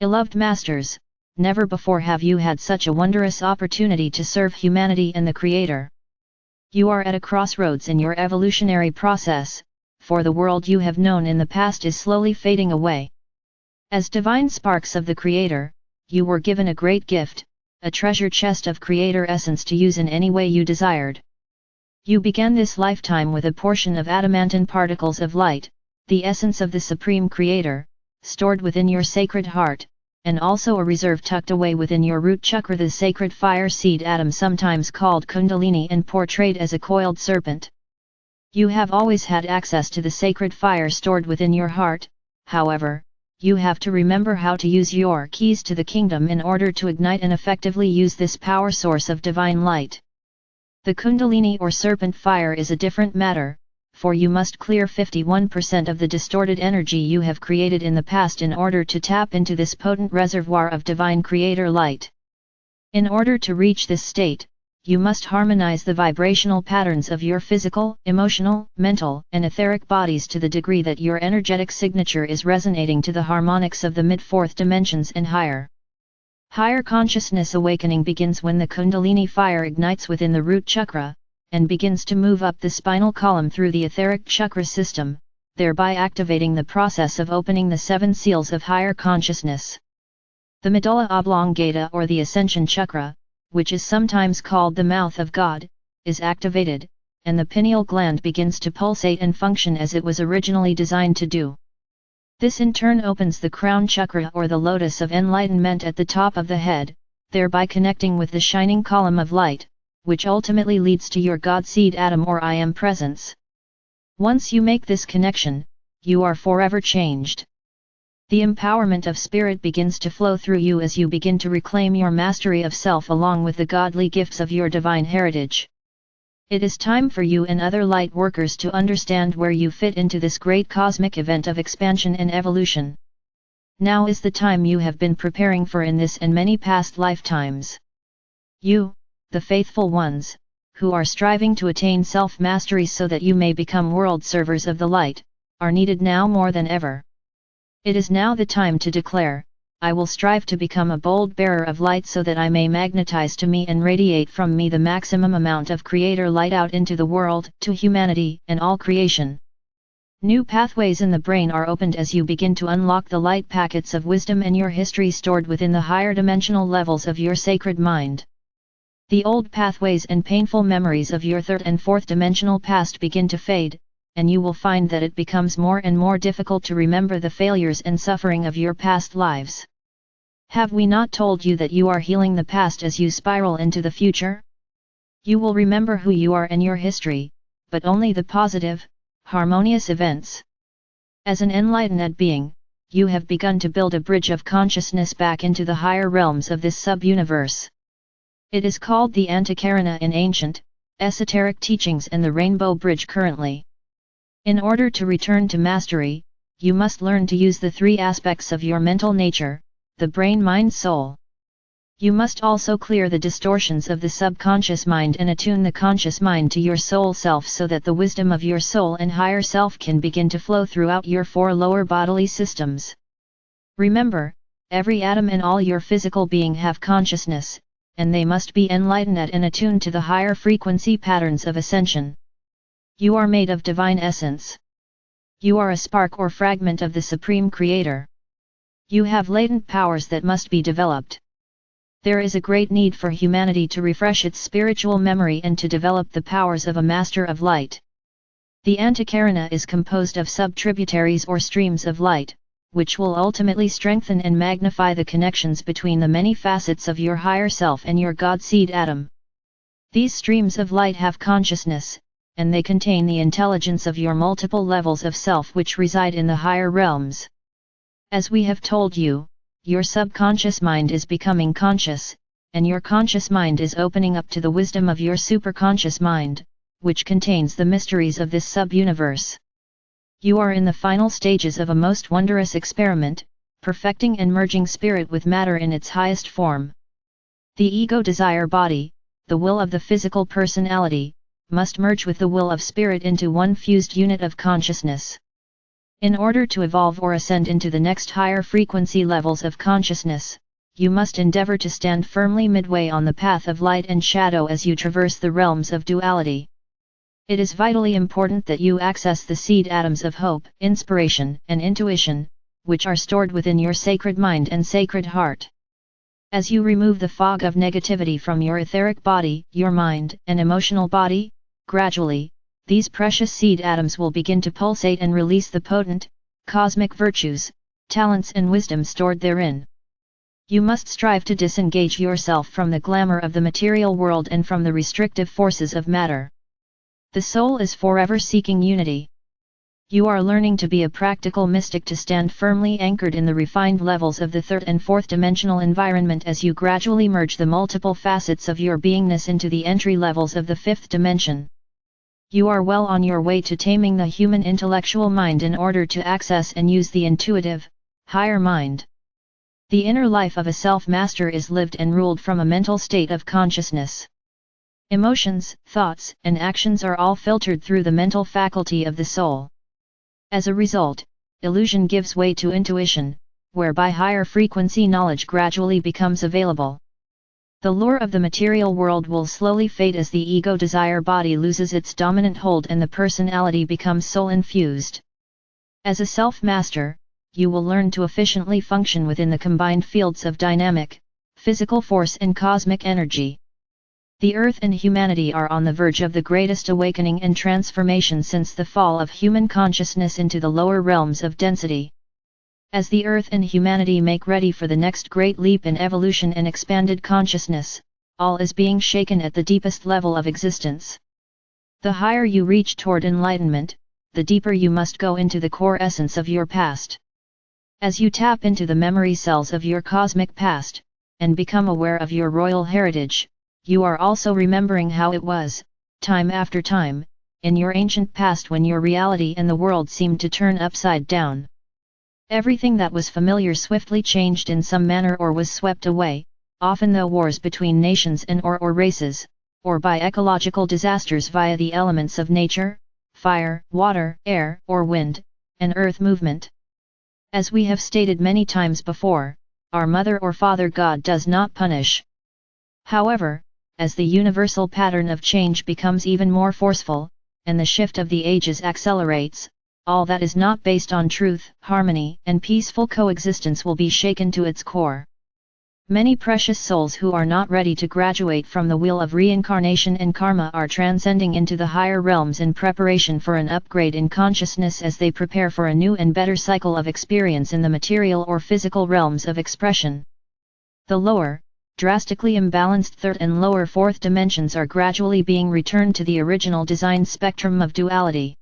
Beloved Masters, never before have you had such a wondrous opportunity to serve humanity and the Creator. You are at a crossroads in your evolutionary process, for the world you have known in the past is slowly fading away. As divine sparks of the Creator, you were given a great gift, a treasure chest of Creator essence to use in any way you desired. You began this lifetime with a portion of adamantine particles of light, the essence of the Supreme Creator, stored within your sacred heart, and also a reserve tucked away within your root chakra, the sacred fire seed atom, sometimes called kundalini and portrayed as a coiled serpent. You have always had access to the sacred fire stored within your heart. However, you have to remember how to use your keys to the kingdom in order to ignite and effectively use this power source of divine light. The kundalini or serpent fire is a different matter, for you must clear 51% of the distorted energy you have created in the past in order to tap into this potent reservoir of divine Creator light. In order to reach this state, you must harmonize the vibrational patterns of your physical, emotional, mental, and etheric bodies to the degree that your energetic signature is resonating to the harmonics of the mid-fourth dimensions and higher. Higher consciousness awakening begins when the kundalini fire ignites within the root chakra, and begins to move up the spinal column through the etheric chakra system, thereby activating the process of opening the 7 seals of higher consciousness. The medulla oblongata, or the ascension chakra, which is sometimes called the mouth of God, is activated, and the pineal gland begins to pulsate and function as it was originally designed to do. This in turn opens the crown chakra, or the lotus of enlightenment at the top of the head, thereby connecting with the shining column of light, which ultimately leads to your God seed atom or I Am presence. Once you make this connection, you are forever changed. The empowerment of spirit begins to flow through you as you begin to reclaim your mastery of self along with the godly gifts of your divine heritage. It is time for you and other light workers to understand where you fit into this great cosmic event of expansion and evolution. Now is the time you have been preparing for in this and many past lifetimes. You, the faithful ones, who are striving to attain self-mastery so that you may become world servers of the light, are needed now more than ever. It is now the time to declare, I will strive to become a bold bearer of light so that I may magnetize to me and radiate from me the maximum amount of Creator light out into the world, to humanity and all creation. New pathways in the brain are opened as you begin to unlock the light packets of wisdom and your history stored within the higher dimensional levels of your sacred mind. The old pathways and painful memories of your third and fourth dimensional past begin to fade, and you will find that it becomes more and more difficult to remember the failures and suffering of your past lives. Have we not told you that you are healing the past as you spiral into the future? You will remember who you are and your history, but only the positive, harmonious events. As an enlightened being, you have begun to build a bridge of consciousness back into the higher realms of this sub-universe. It is called the Antikarana in ancient, esoteric teachings and the Rainbow Bridge currently. In order to return to mastery, you must learn to use the 3 aspects of your mental nature, the brain, mind, soul. You must also clear the distortions of the subconscious mind and attune the conscious mind to your soul self so that the wisdom of your soul and higher self can begin to flow throughout your 4 lower bodily systems. Remember, every atom and all your physical being have consciousness, and they must be enlightened and attuned to the higher frequency patterns of ascension. You are made of divine essence. You are a spark or fragment of the Supreme Creator. You have latent powers that must be developed. There is a great need for humanity to refresh its spiritual memory and to develop the powers of a Master of Light. The Antikarana is composed of sub-tributaries or streams of light, which will ultimately strengthen and magnify the connections between the many facets of your higher self and your God seed atom. These streams of light have consciousness, and they contain the intelligence of your multiple levels of self which reside in the higher realms. As we have told you, your subconscious mind is becoming conscious, and your conscious mind is opening up to the wisdom of your superconscious mind, which contains the mysteries of this sub-universe. You are in the final stages of a most wondrous experiment, perfecting and merging spirit with matter in its highest form. The ego desire body, the will of the physical personality, must merge with the will of spirit into one fused unit of consciousness. In order to evolve or ascend into the next higher frequency levels of consciousness, you must endeavor to stand firmly midway on the path of light and shadow as you traverse the realms of duality. It is vitally important that you access the seed atoms of hope, inspiration, and intuition, which are stored within your sacred mind and sacred heart. As you remove the fog of negativity from your etheric body, your mind, and emotional body, gradually, these precious seed atoms will begin to pulsate and release the potent, cosmic virtues, talents and wisdom stored therein. You must strive to disengage yourself from the glamour of the material world and from the restrictive forces of matter. The soul is forever seeking unity. You are learning to be a practical mystic, to stand firmly anchored in the refined levels of the third and fourth dimensional environment as you gradually merge the multiple facets of your beingness into the entry levels of the fifth dimension. You are well on your way to taming the human intellectual mind in order to access and use the intuitive, higher mind. The inner life of a self-master is lived and ruled from a mental state of consciousness. Emotions, thoughts, and actions are all filtered through the mental faculty of the soul. As a result, illusion gives way to intuition, whereby higher frequency knowledge gradually becomes available. The lure of the material world will slowly fade as the ego desire body loses its dominant hold and the personality becomes soul-infused. As a self-master, you will learn to efficiently function within the combined fields of dynamic, physical force and cosmic energy. The Earth and humanity are on the verge of the greatest awakening and transformation since the fall of human consciousness into the lower realms of density. As the Earth and humanity make ready for the next great leap in evolution and expanded consciousness, all is being shaken at the deepest level of existence. The higher you reach toward enlightenment, the deeper you must go into the core essence of your past. As you tap into the memory cells of your cosmic past, and become aware of your royal heritage, you are also remembering how it was, time after time, in your ancient past when your reality and the world seemed to turn upside down. Everything that was familiar swiftly changed in some manner or was swept away, often through wars between nations and or races, or by ecological disasters via the elements of nature, fire, water, air, or wind, and earth movement. As we have stated many times before, our Mother or Father God does not punish. However, as the universal pattern of change becomes even more forceful, and the shift of the ages accelerates, all that is not based on truth, harmony, and peaceful coexistence will be shaken to its core. Many precious souls who are not ready to graduate from the wheel of reincarnation and karma are transcending into the higher realms in preparation for an upgrade in consciousness as they prepare for a new and better cycle of experience in the material or physical realms of expression. The lower, drastically imbalanced third and lower fourth dimensions are gradually being returned to the original design spectrum of duality.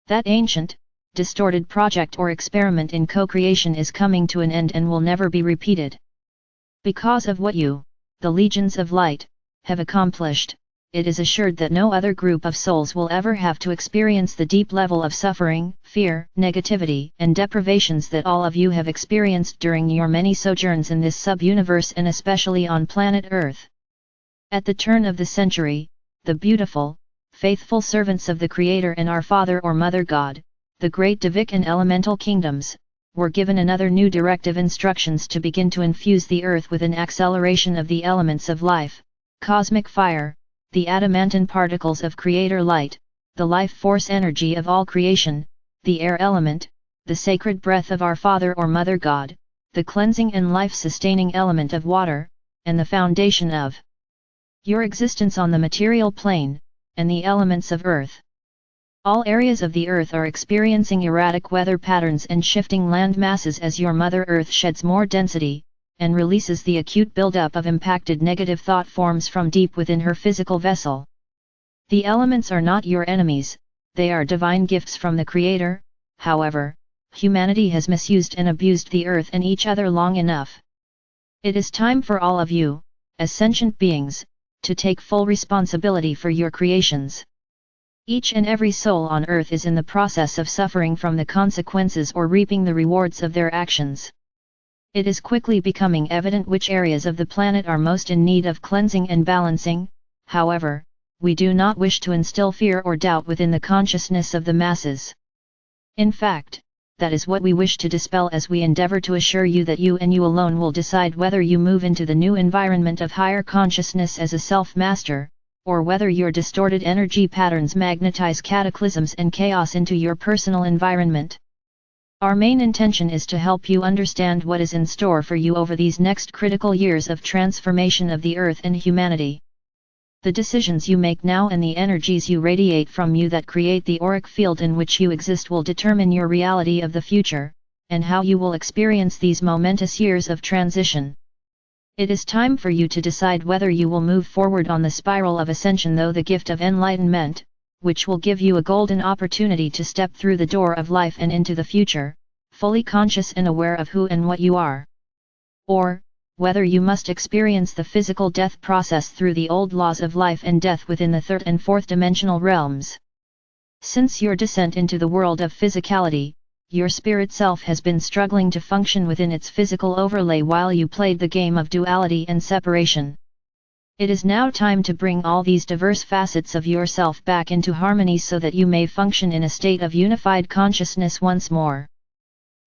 That ancient, distorted project or experiment in co-creation is coming to an end and will never be repeated. Because of what you, the legions of light, have accomplished, it is assured that no other group of souls will ever have to experience the deep level of suffering, fear, negativity, and deprivations that all of you have experienced during your many sojourns in this sub-universe and especially on planet Earth. At the turn of the century, the beautiful, faithful servants of the Creator and our Father or Mother God, the great Divic and elemental kingdoms, were given another new directive instructions to begin to infuse the earth with an acceleration of the elements of life, cosmic fire, the adamantine particles of Creator light, the life force energy of all creation, the air element, the sacred breath of our Father or Mother God, the cleansing and life-sustaining element of water, and the foundation of your existence on the material plane, and the elements of earth. All areas of the earth are experiencing erratic weather patterns and shifting land masses as your Mother Earth sheds more density, and releases the acute buildup of impacted negative thought forms from deep within her physical vessel. The elements are not your enemies, they are divine gifts from the Creator. However, humanity has misused and abused the earth and each other long enough. It is time for all of you, as sentient beings, to take full responsibility for your creations. Each and every soul on earth is in the process of suffering from the consequences or reaping the rewards of their actions. It is quickly becoming evident which areas of the planet are most in need of cleansing and balancing. However, we do not wish to instill fear or doubt within the consciousness of the masses. In fact, that is what we wish to dispel as we endeavor to assure you that you and you alone will decide whether you move into the new environment of higher consciousness as a self-master, or whether your distorted energy patterns magnetize cataclysms and chaos into your personal environment. Our main intention is to help you understand what is in store for you over these next critical years of transformation of the Earth and humanity. The decisions you make now and the energies you radiate from you that create the auric field in which you exist will determine your reality of the future, and how you will experience these momentous years of transition. It is time for you to decide whether you will move forward on the spiral of ascension through the gift of enlightenment, which will give you a golden opportunity to step through the door of life and into the future, fully conscious and aware of who and what you are. Or, whether you must experience the physical death process through the old laws of life and death within the third and fourth dimensional realms. Since your descent into the world of physicality, your spirit self has been struggling to function within its physical overlay while you played the game of duality and separation. It is now time to bring all these diverse facets of yourself back into harmony so that you may function in a state of unified consciousness once more.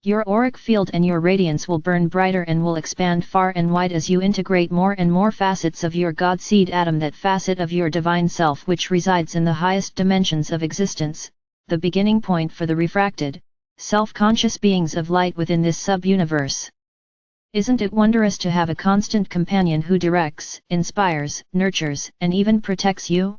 Your auric field and your radiance will burn brighter and will expand far and wide as you integrate more and more facets of your God seed atom, that facet of your divine self which resides in the highest dimensions of existence, the beginning point for the refracted, self-conscious beings of light within this sub-universe. Isn't it wondrous to have a constant companion who directs, inspires, nurtures, and even protects you?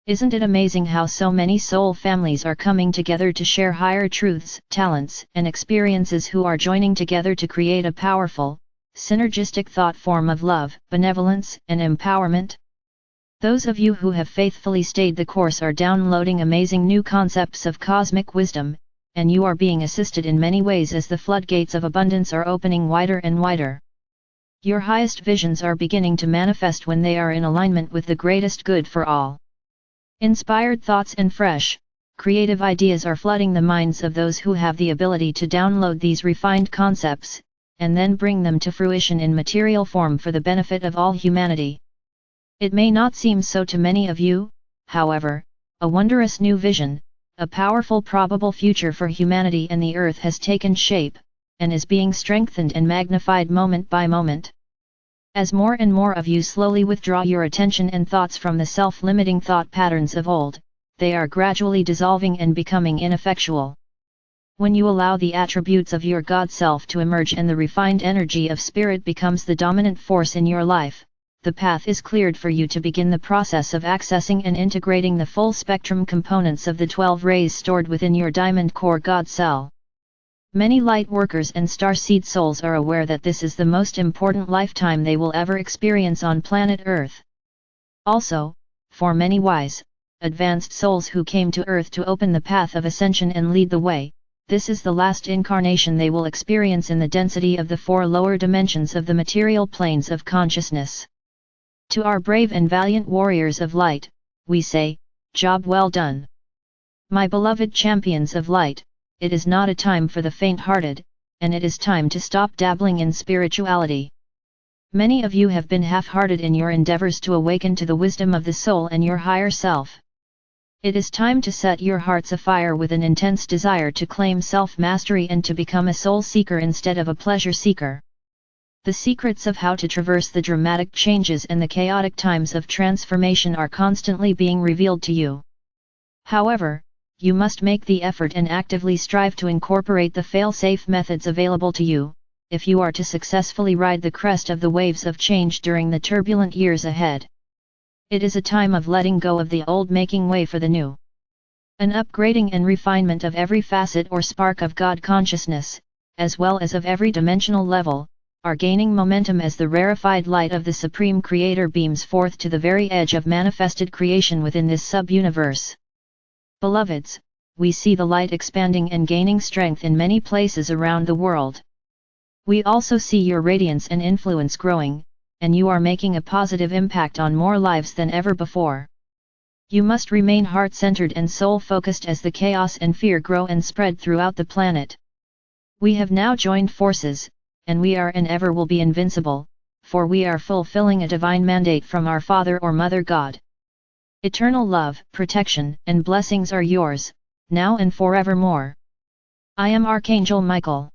Isn't it amazing how so many soul families are coming together to share higher truths, talents, and experiences, who are joining together to create a powerful, synergistic thought form of love, benevolence, and empowerment? Those of you who have faithfully stayed the course are downloading amazing new concepts of cosmic wisdom, and you are being assisted in many ways as the floodgates of abundance are opening wider and wider. Your highest visions are beginning to manifest when they are in alignment with the greatest good for all. Inspired thoughts and fresh, creative ideas are flooding the minds of those who have the ability to download these refined concepts, and then bring them to fruition in material form for the benefit of all humanity. It may not seem so to many of you, however, a wondrous new vision, a powerful probable future for humanity and the Earth has taken shape, and is being strengthened and magnified moment by moment. As more and more of you slowly withdraw your attention and thoughts from the self-limiting thought patterns of old, they are gradually dissolving and becoming ineffectual. When you allow the attributes of your God self to emerge and the refined energy of spirit becomes the dominant force in your life, the path is cleared for you to begin the process of accessing and integrating the full spectrum components of the 12 rays stored within your diamond core God cell. Many light workers and starseed souls are aware that this is the most important lifetime they will ever experience on planet Earth. Also, for many wise, advanced souls who came to Earth to open the path of ascension and lead the way, this is the last incarnation they will experience in the density of the 4 lower dimensions of the material planes of consciousness. To our brave and valiant warriors of light, we say, job well done. My beloved champions of light, it is not a time for the faint-hearted, and it is time to stop dabbling in spirituality. Many of you have been half-hearted in your endeavors to awaken to the wisdom of the soul and your higher self. It is time to set your hearts afire with an intense desire to claim self-mastery and to become a soul seeker instead of a pleasure seeker. The secrets of how to traverse the dramatic changes and the chaotic times of transformation are constantly being revealed to you. However, you must make the effort and actively strive to incorporate the fail-safe methods available to you, if you are to successfully ride the crest of the waves of change during the turbulent years ahead. It is a time of letting go of the old, making way for the new. An upgrading and refinement of every facet or spark of God consciousness, as well as of every dimensional level, are gaining momentum as the rarefied light of the Supreme Creator beams forth to the very edge of manifested creation within this sub-universe. Beloveds, we see the light expanding and gaining strength in many places around the world. We also see your radiance and influence growing, and you are making a positive impact on more lives than ever before. You must remain heart-centered and soul-focused as the chaos and fear grow and spread throughout the planet. We have now joined forces, and we are and ever will be invincible, for we are fulfilling a divine mandate from our Father or Mother God. Eternal love, protection, and blessings are yours, now and forevermore. I am Archangel Michael.